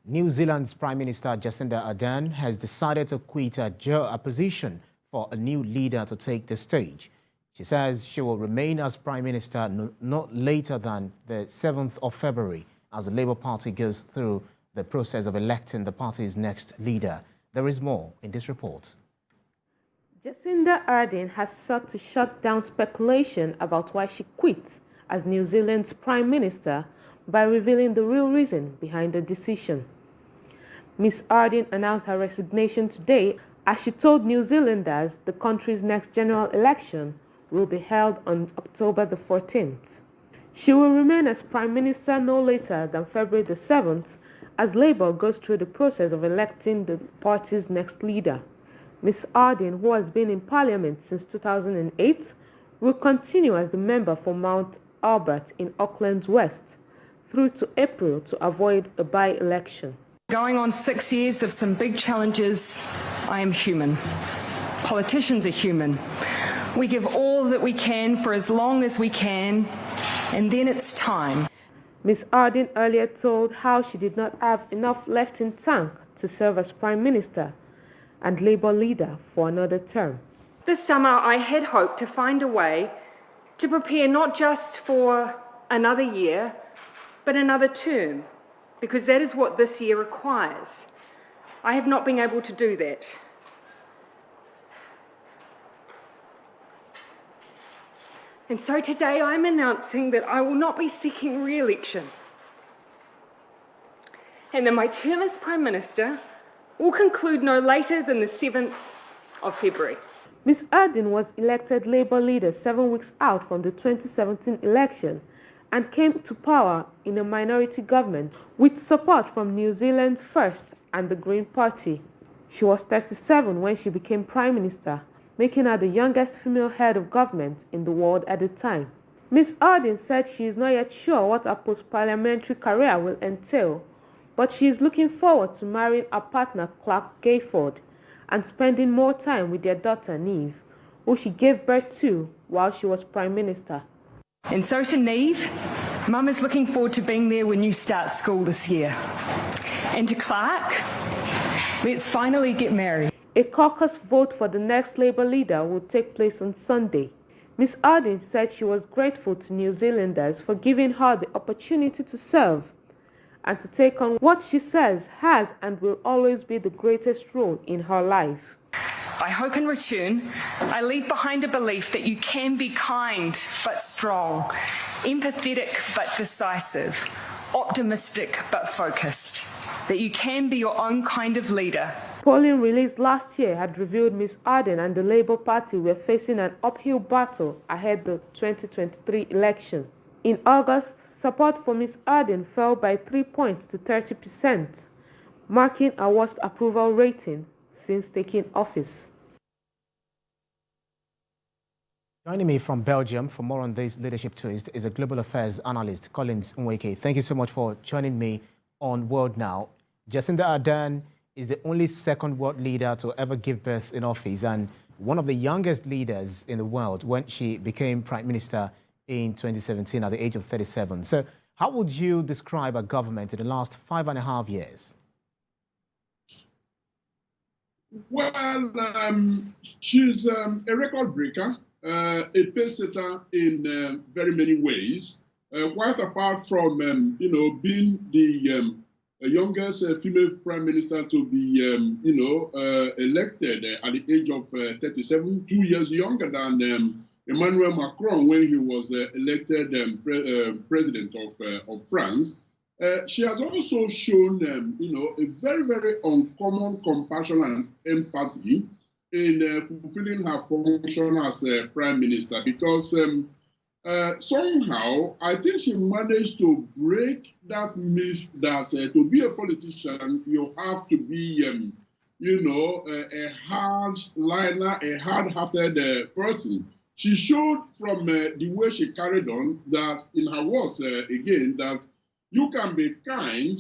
New Zealand's Prime Minister Jacinda Ardern has decided to quit her position for a new leader to take the stage. She says she will remain as Prime Minister not later than the 7th of February as the Labour Party goes through the process of electing the party's next leader. There is more in this report. Jacinda Ardern has sought to shut down speculation about why she quit as New Zealand's Prime Minister by revealing the real reason behind the decision. Ms. Ardern announced her resignation today as she told New Zealanders the country's next general election will be held on October the 14th. She will remain as Prime Minister no later than February the 7th as Labour goes through the process of electing the party's next leader. Ms. Ardern, who has been in Parliament since 2008, will continue as the member for Mount Albert in Auckland's West through to April to avoid a by-election. Going on 6 years of some big challenges, I am human. Politicians are human. We give all that we can for as long as we can, and then it's time. Ms. Ardern earlier told how she did not have enough left in tank to serve as Prime Minister and Labour leader for another term. This summer, I had hoped to find a way to prepare not just for another year, but another term, because that is what this year requires. I have not been able to do that. And so today I'm announcing that I will not be seeking re-election, and that my term as Prime Minister will conclude no later than the 7th of February. Ms. Ardern was elected Labour leader 7 weeks out from the 2017 election and came to power in a minority government with support from New Zealand's First and the Green Party. She was 37 when she became Prime Minister, making her the youngest female head of government in the world at the time. Ms. Ardern said she is not yet sure what her post-parliamentary career will entail, but she is looking forward to marrying her partner Clark Gayford and spending more time with their daughter Neve, who she gave birth to while she was Prime Minister. And so to Neve, Mum is looking forward to being there when you start school this year. And to Clark, let's finally get married. A caucus vote for the next Labour leader will take place on Sunday. Ms. Ardern said she was grateful to New Zealanders for giving her the opportunity to serve and to take on what she says has and will always be the greatest role in her life. I hope in return, I leave behind a belief that you can be kind but strong, empathetic but decisive, optimistic but focused, that you can be your own kind of leader. Polling released last year had revealed Ms. Ardern and the Labour Party were facing an uphill battle ahead of the 2023 election. In August, support for Ms. Ardern fell by 3 points to 30%, marking her worst approval rating since taking office. Joining me from Belgium for more on this leadership twist is a global affairs analyst, Collins Nweke. Thank you so much for joining me on World Now. Jacinda Ardern is the only second world leader to ever give birth in office and one of the youngest leaders in the world when she became Prime Minister in 2017 at the age of 37. So how would you describe a government in the last 5.5 years? Well, she's a record breaker, a pace setter in very many ways. Quite apart from, being the youngest female prime minister to be, elected at the age of 37, 2 years younger than Emmanuel Macron when he was elected president of France. She has also shown, a very, very uncommon compassion and empathy in fulfilling her function as prime minister, because somehow I think she managed to break that myth that to be a politician you have to be, a hard-liner, a hard-hearted person. She showed from the way she carried on that, in her words, again, that you can be kind,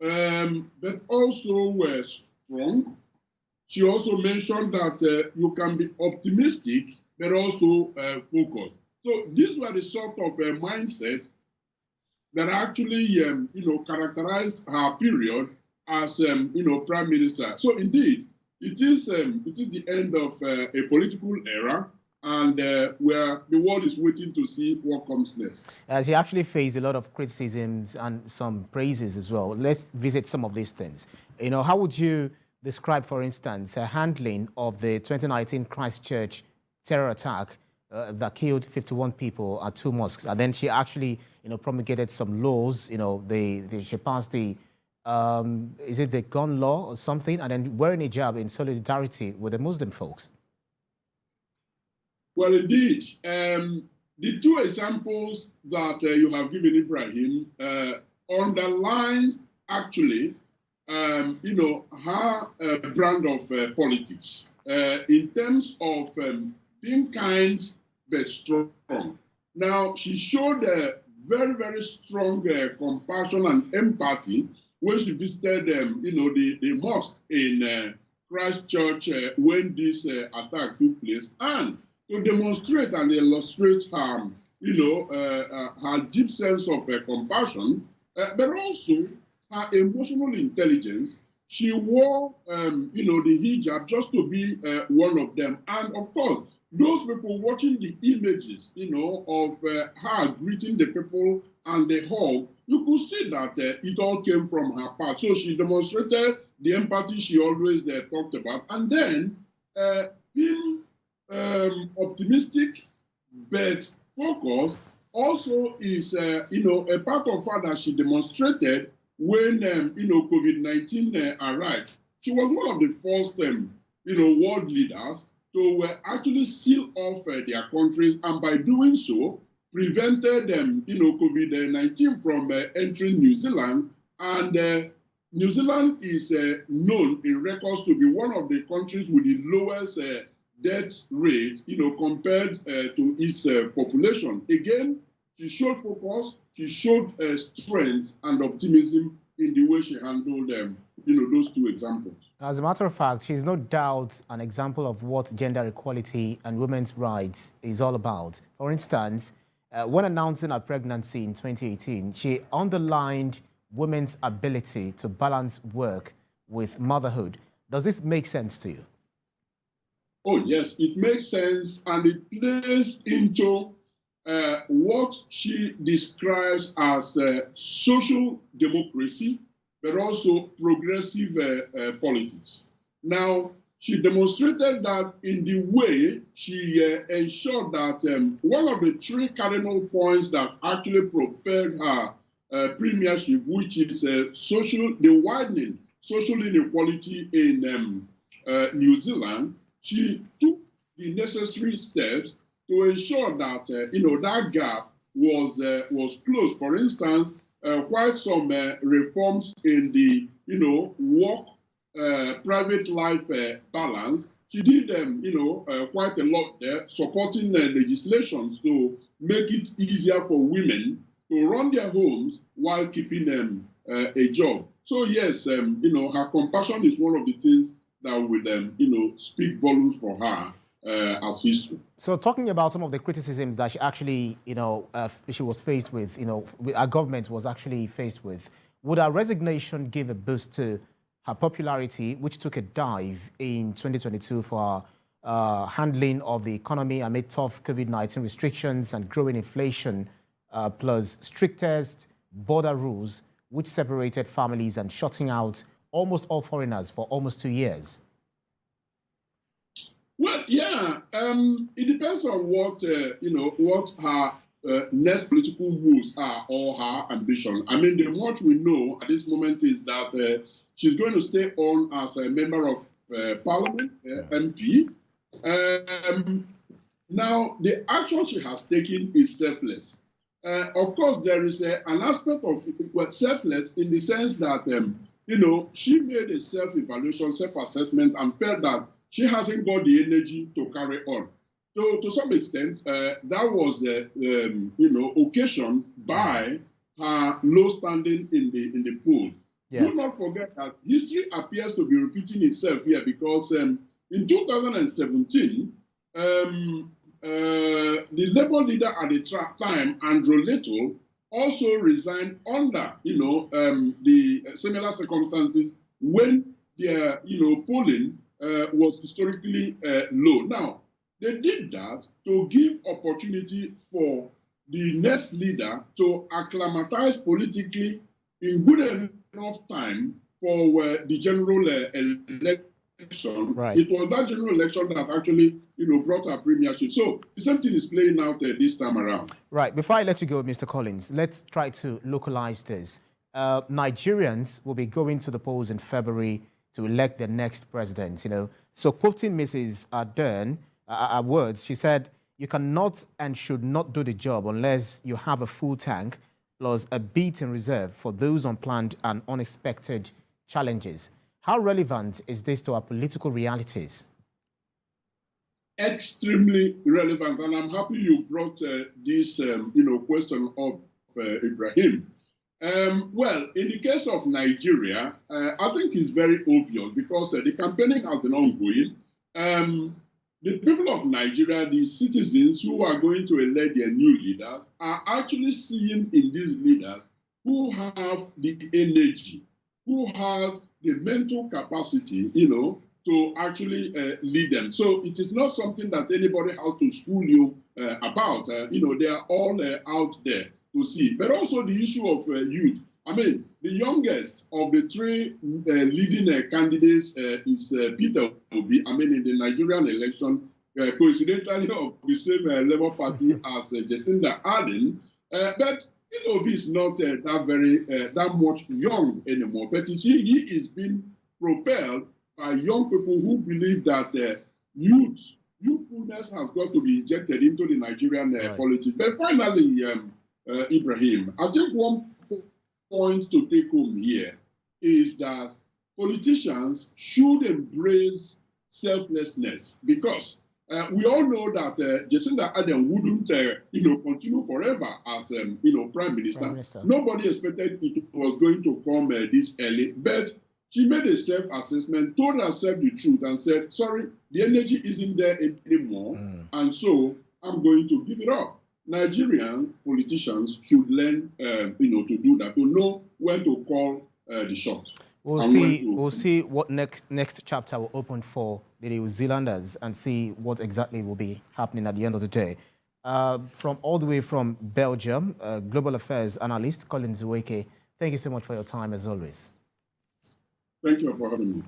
but also strong. She also mentioned that you can be optimistic, but also focused. So these were the sort of mindset that actually, characterized her period as Prime Minister. So indeed, it is the end of a political era, and where the world is waiting to see what comes next. She actually faced a lot of criticisms and some praises as well. Let's visit some of these things. How would you describe, for instance, her handling of the 2019 Christchurch terror attack that killed 51 people at 2 mosques? And then she actually, promulgated some laws. She passed the, is it the gun law or something? And then wearing a hijab in solidarity with the Muslim folks. Well, indeed, the two examples that you have given, Ibrahim, underline actually, her brand of politics in terms of being kind but strong. Now, she showed very, very strong compassion and empathy when she visited, the mosque in Christchurch when this attack took place, and to demonstrate and illustrate her, her deep sense of compassion, but also her emotional intelligence. She wore, the hijab just to be one of them. And of course, those people watching the images, of her greeting the people and the hug, you could see that it all came from her part. So she demonstrated the empathy she always talked about. And then being optimistic but focused also is, a part of her that she demonstrated when, COVID-19 arrived. She was one of the first, world leaders to actually seal off their countries, and by doing so, prevented COVID-19 from entering New Zealand. And New Zealand is known in records to be one of the countries with the lowest death rate, compared to its population. Again, she showed focus, she showed strength and optimism in the way she handled those two examples. As a matter of fact, she's no doubt an example of what gender equality and women's rights is all about. For instance, when announcing her pregnancy in 2018, she underlined women's ability to balance work with motherhood. Does this make sense to you? Oh, yes, it makes sense, and it plays into what she describes as social democracy, but also progressive politics. Now, she demonstrated that in the way she ensured that one of the three cardinal points that actually propelled her premiership, which is the widening social inequality in New Zealand, she took the necessary steps to ensure that that gap was closed. For instance, quite some reforms in the work private life balance. She did quite a lot there, supporting legislations to make it easier for women to run their homes while keeping a job. So yes, her compassion is one of the things that will speak volumes for her as history. So talking about some of the criticisms that she actually, she was faced with, our government was actually faced with, would her resignation give a boost to her popularity, which took a dive in 2022 for handling of the economy amid tough COVID-19 restrictions and growing inflation, plus strictest border rules, which separated families and shutting out almost all foreigners for almost 2 years? Well, yeah, it depends on what her next political moves are or her ambition. I mean, the much we know at this moment is that she's going to stay on as a member of Parliament, MP. Now, the action she has taken is selfless. Of course, there is an aspect of selfless in the sense that she made a self-evaluation, self-assessment, and felt that she hasn't got the energy to carry on. So, to some extent, that was, occasioned by her low standing in the poll. Yeah. Do not forget that history appears to be repeating itself here because in 2017, the Labour leader at the time, Andrew Little, also resigned under, the similar circumstances when their, polling was historically low. Now, they did that to give opportunity for the next leader to acclimatize politically in good enough time for the general election. Right. It was that general election that actually, brought our premiership. So the same thing is playing out this time around. Right. Before I let you go, Mr. Collins, let's try to localize this. Nigerians will be going to the polls in February to elect their next president. So quoting Mrs. Ardern, her words, she said, "You cannot and should not do the job unless you have a full tank plus a bit in reserve for those unplanned and unexpected challenges." How relevant is this to our political realities? Extremely relevant, and I'm happy you brought this, question up, Ibrahim. Well, in the case of Nigeria, I think it's very obvious because the campaigning has been ongoing. The people of Nigeria, the citizens who are going to elect their new leaders, are actually seeing in these leaders who have the energy, who has the mental capacity, to actually lead them. So it is not something that anybody has to school you about. They are all out there to see. But also the issue of youth. I mean, the youngest of the three leading candidates is Peter Obi. I mean, in the Nigerian election, coincidentally of the same Labour Party as Jacinda Ardern. But Peter Obi is not that much young anymore. But you see, he is being propelled by young people who believe that youthfulness has got to be injected into the Nigerian politics. But finally, Ibrahim, I think one point to take home here is that politicians should embrace selflessness, because we all know that Jacinda Ardern wouldn't, continue forever as, Prime Minister. Nobody expected it was going to come this early, but she made a self-assessment, told herself the truth, and said, sorry, the energy isn't there anymore, and so I'm going to give it up. Nigerian politicians should learn, to do that, to know when to call the shot. We'll see what next chapter will open for the New Zealanders and see what exactly will be happening at the end of the day. From all the way from Belgium, global affairs analyst Collins Nweke, thank you so much for your time as always. Thank you for having me.